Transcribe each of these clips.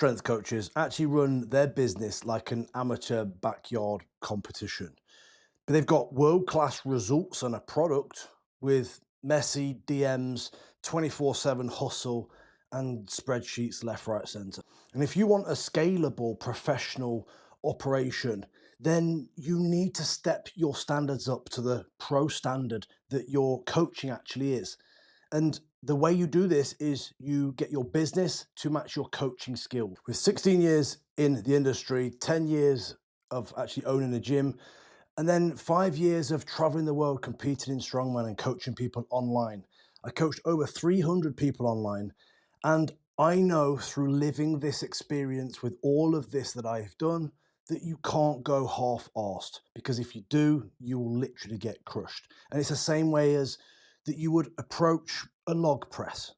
strength coaches actually run their business like an amateur backyard competition, but they've got world-class results and a product with messy DMs, 24/7 hustle, and spreadsheets left, right, center. And if you want a scalable professional operation, then you need to step your standards up to the pro standard that your coaching actually is. And the way you do this is you get your business to match your coaching skill. With 16 years in the industry, 10 years of actually owning a gym, and then 5 years of traveling the world, competing in Strongman and coaching people online. I coached over 300 people online. And I know through living this experience with all of this that I've done, that you can't go half-arsed, because if you do, you will literally get crushed. And it's the same way as that you would approach a log press.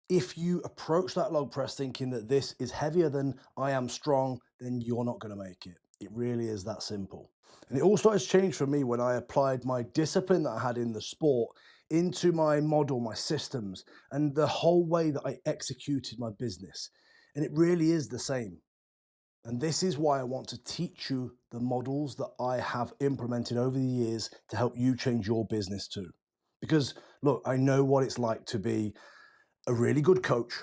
If you approach that log press thinking that this is heavier than I am strong, then you're not going to make it. It really is that simple. And it all started to change for me when I applied my discipline that I had in the sport into my model, my systems, and the whole way that I executed my business. And it really is the same. And this is why I want to teach you the models that I have implemented over the years to help you change your business too. Because look, I know what it's like to be a really good coach,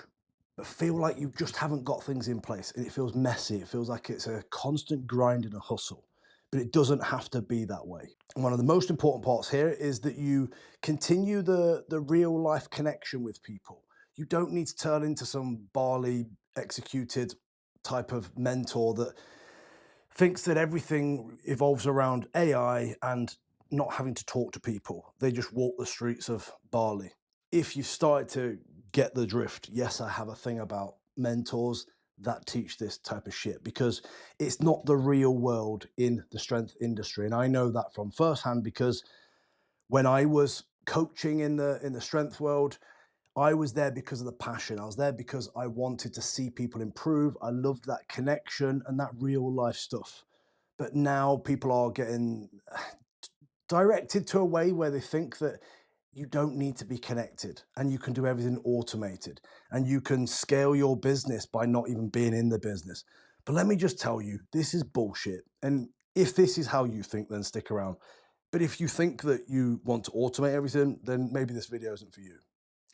but feel like you just haven't got things in place and it feels messy. It feels like it's a constant grind and a hustle, but it doesn't have to be that way. And one of the most important parts here is that you continue the real life connection with people. You don't need to turn into some barley executed type of mentor that thinks that everything evolves around AI and not having to talk to people. They just walk the streets of Bali. If you started to get the drift, yes, I have a thing about mentors that teach this type of shit, because it's not the real world in the strength industry. And I know that from firsthand, because when I was coaching in the strength world, I was there because of the passion. I was there because I wanted to see people improve. I loved that connection and that real life stuff. But now people are getting directed to a way where they think that you don't need to be connected and you can do everything automated and you can scale your business by not even being in the business. But let me just tell you, this is bullshit. And if this is how you think, then stick around. But if you think that you want to automate everything, then maybe this video isn't for you.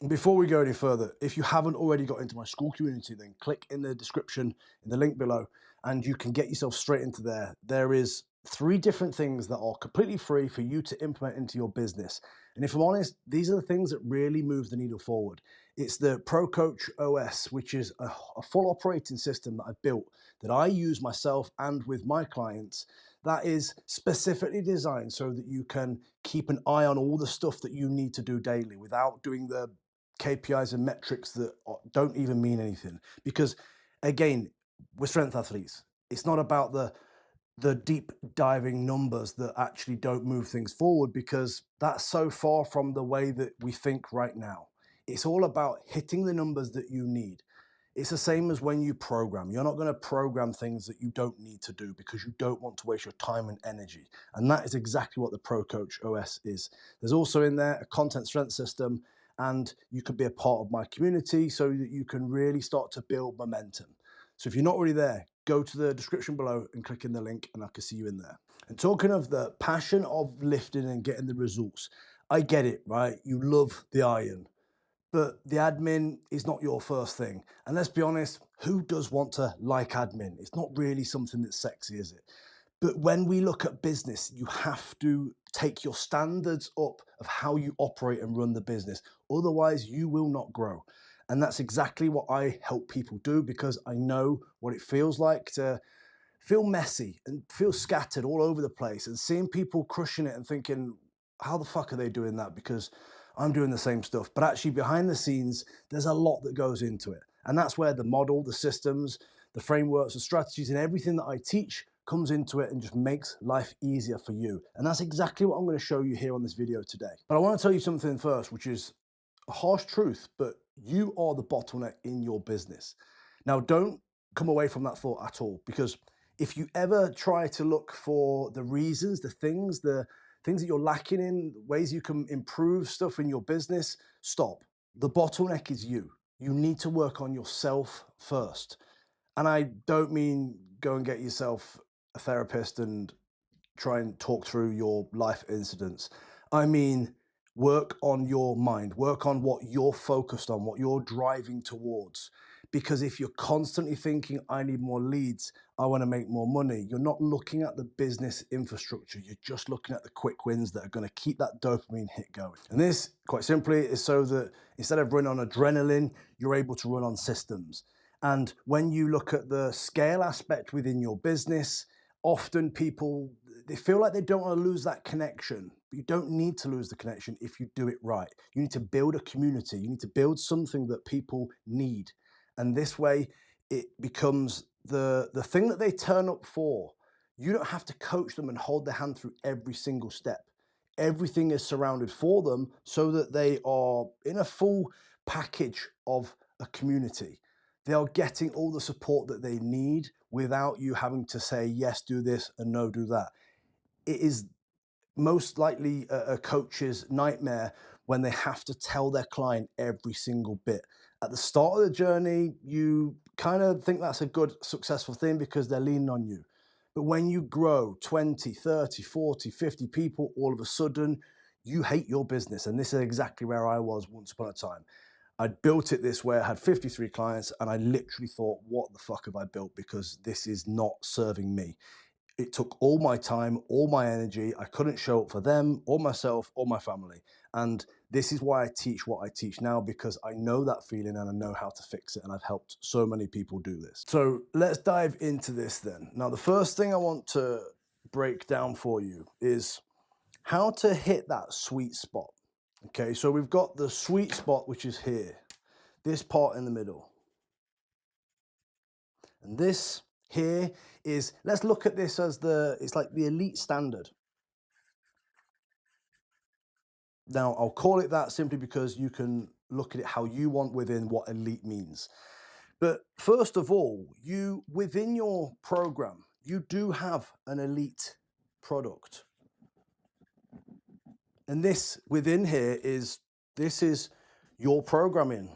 Before we go any further, if you haven't already got into my school community, then click in the description in the link below and you can get yourself straight into there. There is 3 different things that are completely free for you to implement into your business. And if I'm honest, these are the things that really move the needle forward. It's the Pro Coach OS, which is a full operating system that I've built that I use myself and with my clients, that is specifically designed so that you can keep an eye on all the stuff that you need to do daily without doing the KPIs and metrics that don't even mean anything. Because again, we're strength athletes. It's not about the deep diving numbers that actually don't move things forward, because that's so far from the way that we think right now. It's all about hitting the numbers that you need. It's the same as when you program. You're not going to program things that you don't need to do because you don't want to waste your time and energy. And that is exactly what the Pro Coach OS is. There's also in there a content strength system, and you can be a part of my community so that you can really start to build momentum. So if you're not already there, go to the description below and click in the link and I can see you in there. And talking of the passion of lifting and getting the results, I get it, right? You love the iron, but the admin is not your first thing. And let's be honest, who does want to like admin? It's not really something that's sexy, is it? But when we look at business, you have to take your standards up of how you operate and run the business. Otherwise, you will not grow. And that's exactly what I help people do, because I know what it feels like to feel messy and feel scattered all over the place, and seeing people crushing it and thinking, how the fuck are they doing that? Because I'm doing the same stuff. But actually behind the scenes, there's a lot that goes into it. And that's where the model, the systems, the frameworks, the strategies, and everything that I teach comes into it and just makes life easier for you. And that's exactly what I'm going to show you here on this video today. But I want to tell you something first, which is a harsh truth, but you are the bottleneck in your business. Now, don't come away from that thought at all, because if you ever try to look for the reasons, the things that you're lacking in, ways you can improve stuff in your business, stop. The bottleneck is you. You need to work on yourself first. And I don't mean go and get yourself a therapist and try and talk through your life incidents. I mean, work on your mind, work on what you're focused on, what you're driving towards. Because if you're constantly thinking, I need more leads, I want to make more money, you're not looking at the business infrastructure. You're just looking at the quick wins that are going to keep that dopamine hit going. And this, quite simply, is so that instead of running on adrenaline, you're able to run on systems. And when you look at the scale aspect within your business, often people, they feel like they don't want to lose that connection, but you don't need to lose the connection if you do it right. You need to build a community. You need to build something that people need. And this way it becomes the thing that they turn up for. You don't have to coach them and hold their hand through every single step. Everything is surrounded for them so that they are in a full package of a community. They are getting all the support that they need without you having to say, yes, do this and no, do that. It is most likely a coach's nightmare when they have to tell their client every single bit. At the start of the journey, you kind of think that's a good, successful thing because they're leaning on you. But when you grow 20, 30, 40, 50 people, all of a sudden, you hate your business. And this is exactly where I was once upon a time. I'd built it this way. I had 53 clients and I literally thought, what the fuck have I built? Because this is not serving me. It took all my time, all my energy. I couldn't show up for them or myself or my family. And this is why I teach what I teach now, because I know that feeling and I know how to fix it. And I've helped so many people do this. So let's dive into this then. Now, the first thing I want to break down for you is how to hit that sweet spot. Okay, so we've got the sweet spot, which is here, this part in the middle. And this here is, let's look at this as it's like the elite standard. Now, I'll call it that simply because you can look at it how you want within what elite means. But first of all, within your program, you do have an elite product. And this within here this is your programming.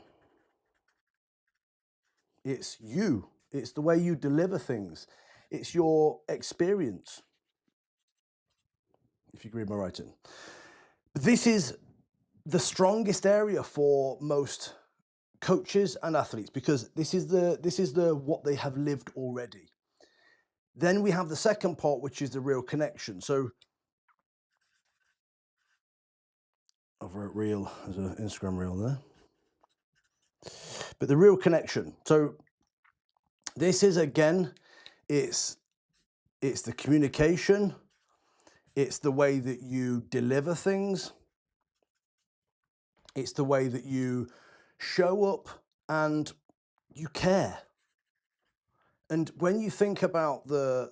It's you. It's the way you deliver things. It's your experience, if you read my writing. This is the strongest area for most coaches and athletes because this is the what they have lived already. Then we have the second part, which is the real connection. So I've wrote reel as an Instagram reel there. But the real connection. So this is, again, it's the communication, it's the way that you deliver things, it's the way that you show up and you care. And when you think about the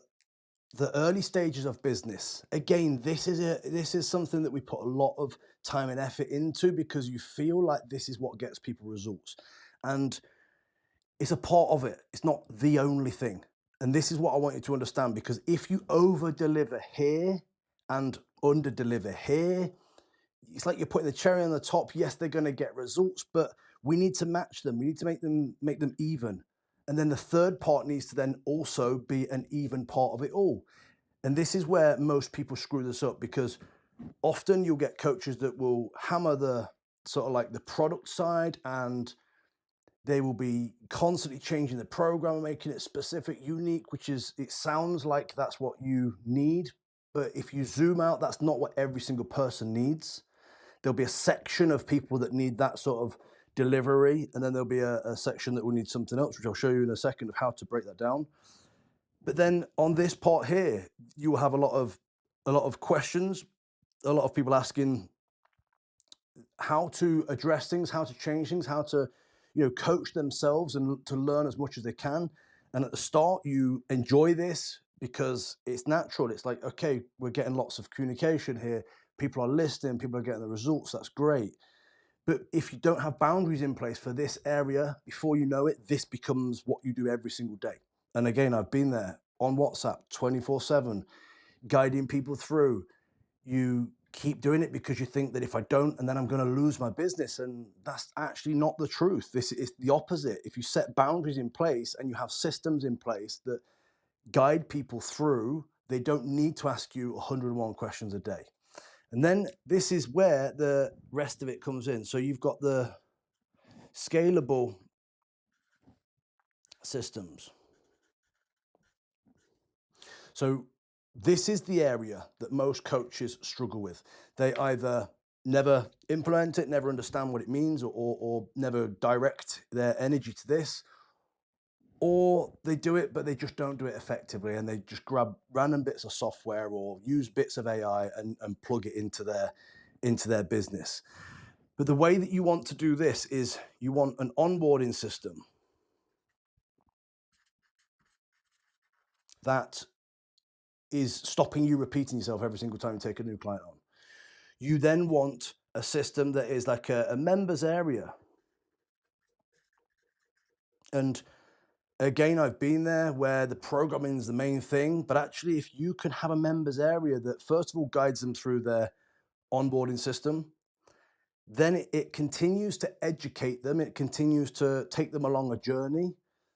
early stages of business, again, this is something that we put a lot of time and effort into because you feel like this is what gets people results. And it's a part of it. It's not the only thing. And this is what I want you to understand, because if you over deliver here and under deliver here, it's like you're putting the cherry on the top. Yes, they're going to get results, but we need to match them. We need to make them even. And then the third part needs to then also be an even part of it all. And this is where most people screw this up, because often you'll get coaches that will hammer the sort of like the product side, and they will be constantly changing the program and making it specific, unique, it sounds like that's what you need. But if you zoom out, that's not what every single person needs. There'll be a section of people that need that sort of delivery, and then there'll be a section that will need something else, which I'll show you in a second of how to break that down. But then on this part here, you will have a lot of questions, a lot of people asking how to address things, how to change things, how to, coach themselves and to learn as much as they can. And at the start, you enjoy this because it's natural. It's like, okay, we're getting lots of communication here. People are listening, people are getting the results. That's great. But if you don't have boundaries in place for this area, before you know it, this becomes what you do every single day. And again, I've been there on WhatsApp 24/7, guiding people through. You keep doing it because you think that if I don't, and then I'm going to lose my business. And that's actually not the truth. This is the opposite. If you set boundaries in place and you have systems in place that guide people through, they don't need to ask you 101 questions a day. And then this is where the rest of it comes in. So you've got the scalable systems. So this is the area that most coaches struggle with. They either never implement it, never understand what it means, or never direct their energy to this, or they do it, but they just don't do it effectively, and they just grab random bits of software or use bits of AI and plug it into their business. But the way that you want to do this is you want an onboarding system that is stopping you repeating yourself every single time you take a new client on. You then want a system that is like a members area. And again, I've been there where the programming is the main thing, but actually, if you can have a members area that first of all guides them through their onboarding system, then it continues to educate them, it continues to take them along a journey.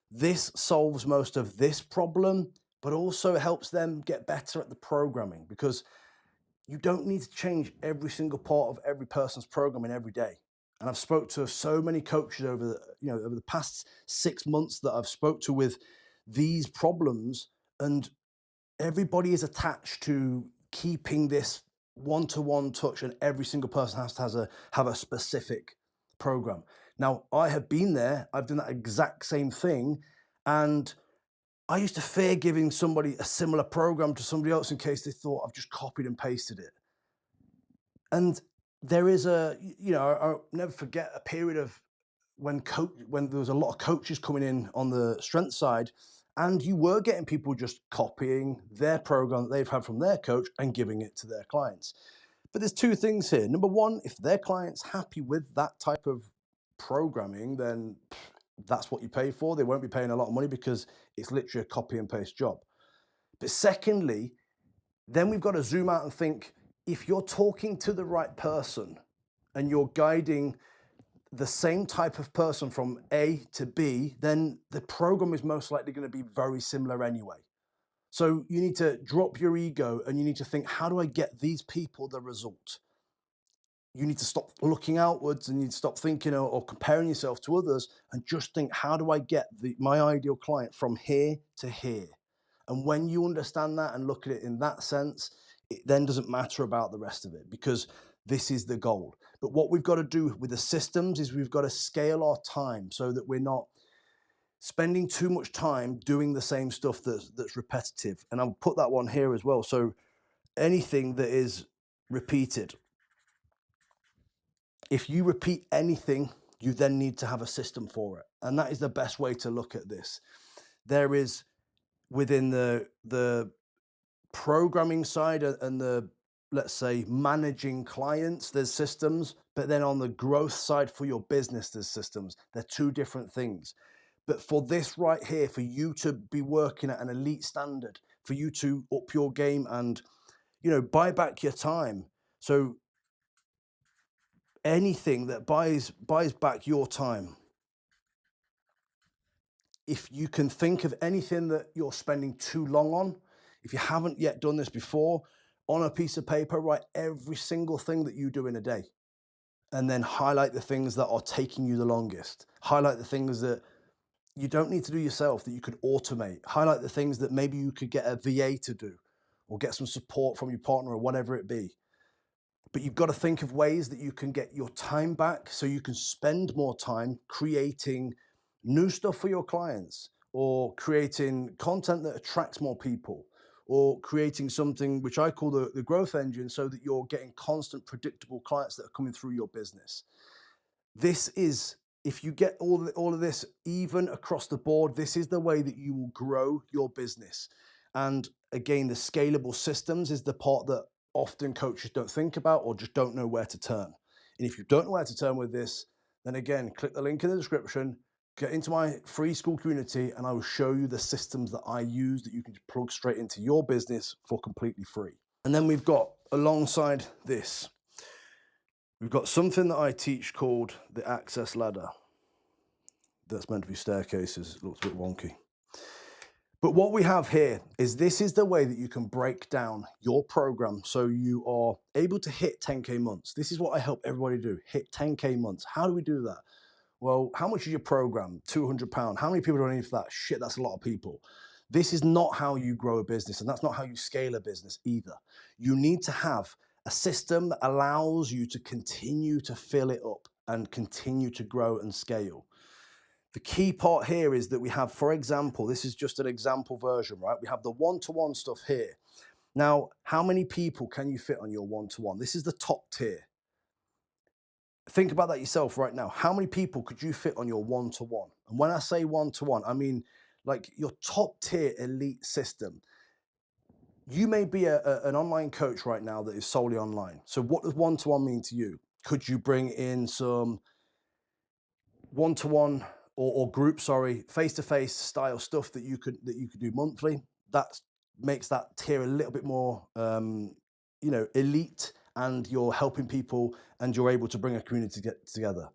This solves most of this problem, but also helps them get better at the programming, because you don't need to change every single part of every person's programming every day. And I've spoke to so many coaches over the past 6 months that I've spoke to with these problems, and everybody is attached to keeping this one-to-one touch, and every single person has to have a specific program. Now, I have been there, I've done that exact same thing, and I used to fear giving somebody a similar program to somebody else in case they thought I've just copied and pasted it. And there is I'll never forget a period of when there was a lot of coaches coming in on the strength side, and you were getting people just copying their program that they've had from their coach and giving it to their clients. But there's two things here. Number one, if their client's happy with that type of programming, then that's what you pay for. They won't be paying a lot of money because it's literally a copy and paste job. But secondly, then we've got to zoom out and think, if you're talking to the right person and you're guiding the same type of person from A to B, then the program is most likely going to be very similar anyway. So you need to drop your ego and you need to think, how do I get these people the result? You need to stop looking outwards, and you need to stop thinking or comparing yourself to others, and just think, how do I get my ideal client from here to here? And when you understand that and look at it in that sense, it then doesn't matter about the rest of it, because this is the goal. But what we've got to do with the systems is we've got to scale our time so that we're not spending too much time doing the same stuff that's repetitive. And I'll put that one here as well. So anything that is repeated, if you repeat anything, you then need to have a system for it. And that is the best way to look at this. There is, within the programming side and the, let's say, managing clients, there's systems, but then on the growth side for your business, there's systems. They're two different things. But for this right here, for you to be working at an elite standard, for you to up your game and, buy back your time. So anything that buys back your time, if you can think of anything that you're spending too long on, if you haven't yet done this before, on a piece of paper, write every single thing that you do in a day, and then highlight the things that are taking you the longest. Highlight the things that you don't need to do yourself, that you could automate. Highlight the things that maybe you could get a VA to do, or get some support from your partner, or whatever it be. But you've got to think of ways that you can get your time back so you can spend more time creating new stuff for your clients, or creating content that attracts more people, or creating something which I call the growth engine, so that you're getting constant, predictable clients that are coming through your business. This is, if you get all of this even across the board, this is the way that you will grow your business. And again, the scalable systems is the part that often coaches don't think about, or just don't know where to turn. And if you don't know where to turn with this, then again, click the link in the description, get into my free school community, and I will show you the systems that I use that you can plug straight into your business for completely free. And then we've got alongside this, we've got something that I teach called the access ladder. That's meant to be staircases. It looks a bit wonky. But what we have here is this is the way that you can break down your program so you are able to hit 10K months. This is what I help everybody do, hit 10K months. How do we do that? Well, how much is your program? £200. How many people do I need for that? Shit, that's a lot of people. This is not how you grow a business, and that's not how you scale a business either. You need to have a system that allows you to continue to fill it up and continue to grow and scale. The key part here is that we have, for example, this is just an example version, right? We have the one-to-one stuff here. Now, how many people can you fit on your one-to-one? This is the top tier. Think about that yourself right now. How many people could you fit on your one-to-one? And when I say one-to-one, I mean like your top tier elite system. You may be an online coach right now that is solely online. So what does one-to-one mean to you? Could you bring in some one-to-one or group, sorry, face-to-face style stuff that you could do monthly? That makes that tier a little bit more elite, and you're helping people and you're able to bring a community to get together.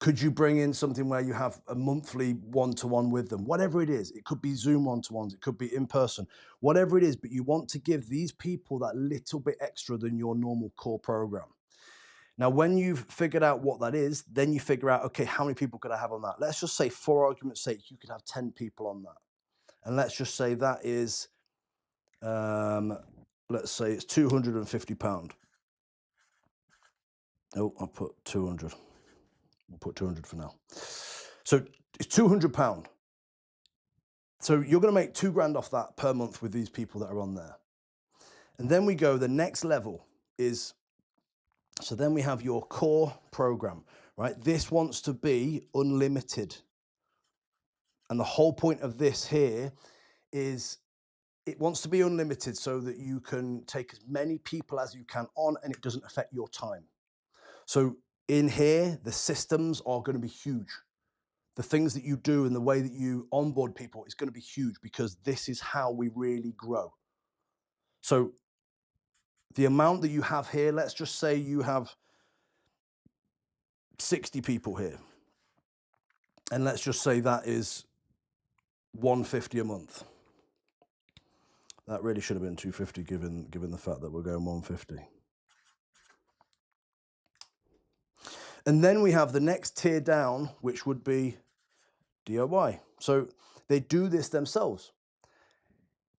Could you bring in something where you have a monthly one-to-one with them? Whatever it is, it could be Zoom one-to-ones, it could be in person, whatever it is, but you want to give these people that little bit extra than your normal core program. Now, when you've figured out what that is, then you figure out, okay, how many people could I have on that? Let's just say, for argument's sake, you could have 10 people on that. And let's just say that is, let's say it's £250. Oh, I'll put 200. We'll put 200 for now. So it's £200. So you're going to make £2,000 off that per month with these people that are on there. And then we go, the next level is, so then we have your core program, right? This wants to be unlimited. And the whole point of this here is it wants to be unlimited so that you can take as many people as you can on and it doesn't affect your time. So in here, the systems are going to be huge. The things that you do and the way that you onboard people is going to be huge, because this is how we really grow. So the amount that you have here, let's just say you have 60 people here. And let's just say that is 150 a month. That really should have been 250 given the fact that we're going 150. And then we have the next tier down, which would be DIY. So they do this themselves.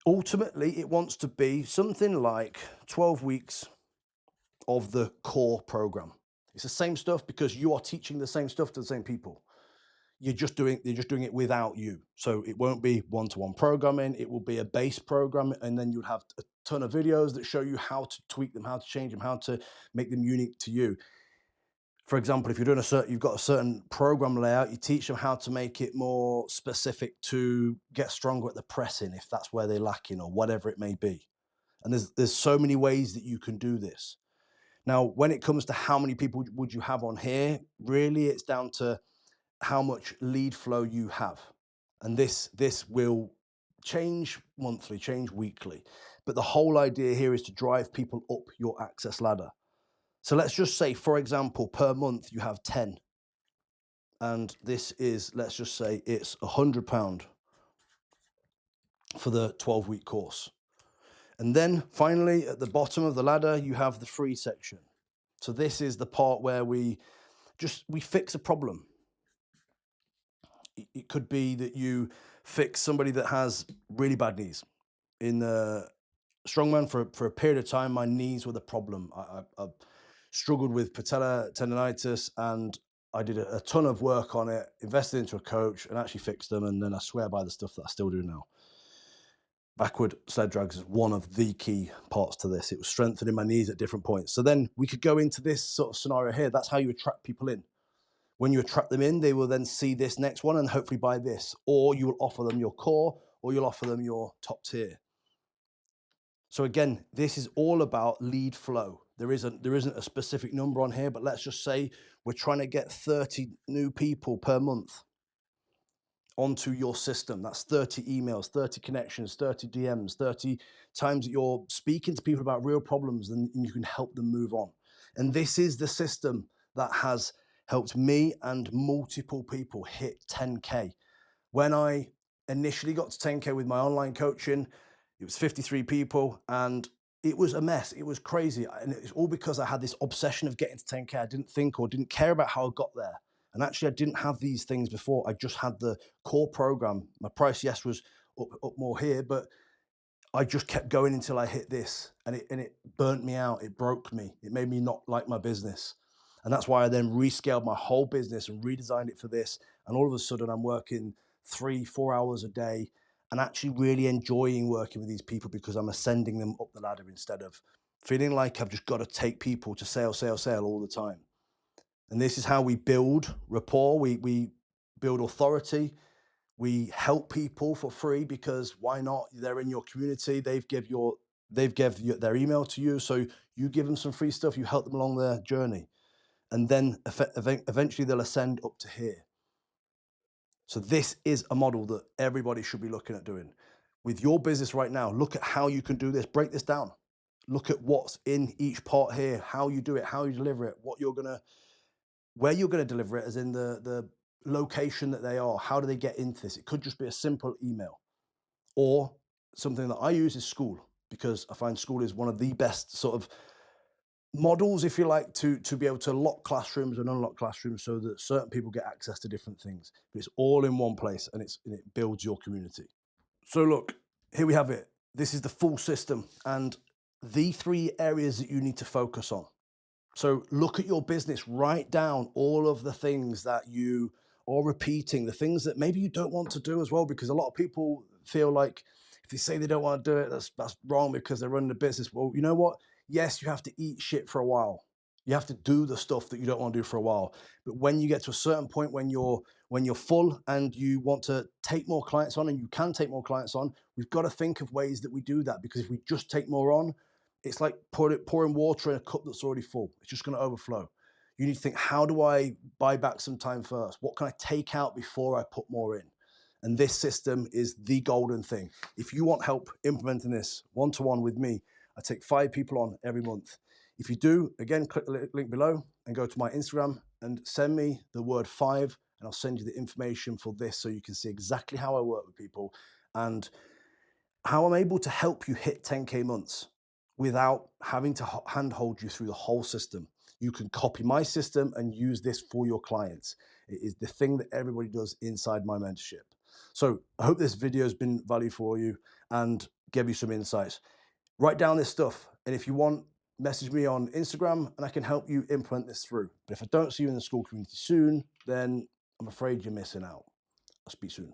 Ultimately, it wants to be something like 12 weeks of the core program. It's the same stuff because you are teaching the same stuff to the same people. They're just doing it without you. So it won't be one-to-one programming. It will be a base program, and then you'd have a ton of videos that show you how to tweak them, how to change them, how to make them unique to you. For example, if you're doing you've got a certain program layout, you teach them how to make it more specific to get stronger at the pressing, if that's where they're lacking or whatever it may be. And there's so many ways that you can do this. Now, when it comes to how many people would you have on here, really it's down to how much lead flow you have. And this will change monthly, change weekly. But the whole idea here is to drive people up your access ladder. So let's just say, for example, per month you have 10. And this is, let's just say it's £100 for the 12-week course. And then finally, at the bottom of the ladder, you have the free section. So this is the part where we fix a problem. It could be that you fix somebody that has really bad knees. In the Strongman, for a period of time, my knees were the problem. I struggled with patella tendonitis, and I did a ton of work on it, invested into a coach, and actually fixed them. And then I swear by the stuff that I still do now. Backward sled drags is one of the key parts to this. It was strengthening my knees at different points. So then we could go into this sort of scenario here. That's how you attract people in. When you attract them in, they will then see this next one and hopefully buy this. Or you will offer them your core, or you'll offer them your top tier. So again, this is all about lead flow. There isn't a specific number on here, but let's just say we're trying to get 30 new people per month onto your system. That's 30 emails, 30 connections, 30 DMs, 30 times that you're speaking to people about real problems and you can help them move on. And this is the system that has helped me and multiple people hit 10K. When I initially got to 10K with my online coaching, it was 53 people and it was a mess. It was crazy. And it's all because I had this obsession of getting to 10K. I didn't think or didn't care about how I got there. And actually, I didn't have these things before. I just had the core program. My price, yes, was up more here, but I just kept going until I hit this, and it burnt me out. It broke me. It made me not like my business. And that's why I then rescaled my whole business and redesigned it for this. And all of a sudden I'm working 3, 4 hours a day and actually really enjoying working with these people because I'm ascending them up the ladder instead of feeling like I've just got to take people to sale, sale, sale all the time. And this is how we build rapport. We build authority. We help people for free because why not? They're in your community. They've give their email to you, so you give them some free stuff. You help them along their journey, and then eventually they'll ascend up to here. So this is a model that everybody should be looking at doing. With your business right now, look at how you can do this. Break this down. Look at what's in each part here, how you do it, how you deliver it, where you're gonna deliver it, as in the location that they are. How do they get into this? It could just be a simple email. Or something that I use is school, because I find school is one of the best sort of models, if you like, to be able to lock classrooms and unlock classrooms so that certain people get access to different things. But it's all in one place and it builds your community. So look, here we have it. This is the full system and the 3 areas that you need to focus on. So look at your business, write down all of the things that you are repeating, the things that maybe you don't want to do as well, because a lot of people feel like if they say they don't want to do it, that's wrong because they're running a business. Well, you know what? Yes, you have to eat shit for a while. You have to do the stuff that you don't want to do for a while. But when you get to a certain point when you're full and you want to take more clients on and you can take more clients on, we've got to think of ways that we do that, because if we just take more on, it's like pouring water in a cup that's already full. It's just going to overflow. You need to think, how do I buy back some time first? What can I take out before I put more in? And this system is the golden thing. If you want help implementing this one-to-one with me, I take 5 people on every month. If you do, again, click the link below and go to my Instagram and send me the word 5, and I'll send you the information for this so you can see exactly how I work with people and how I'm able to help you hit 10K months without having to handhold you through the whole system. You can copy my system and use this for your clients. It is the thing that everybody does inside my mentorship. So I hope this video has been value for you and gave you some insights. Write down this stuff. And if you want, message me on Instagram and I can help you implement this through. But if I don't see you in the school community soon, then I'm afraid you're missing out. I'll speak soon.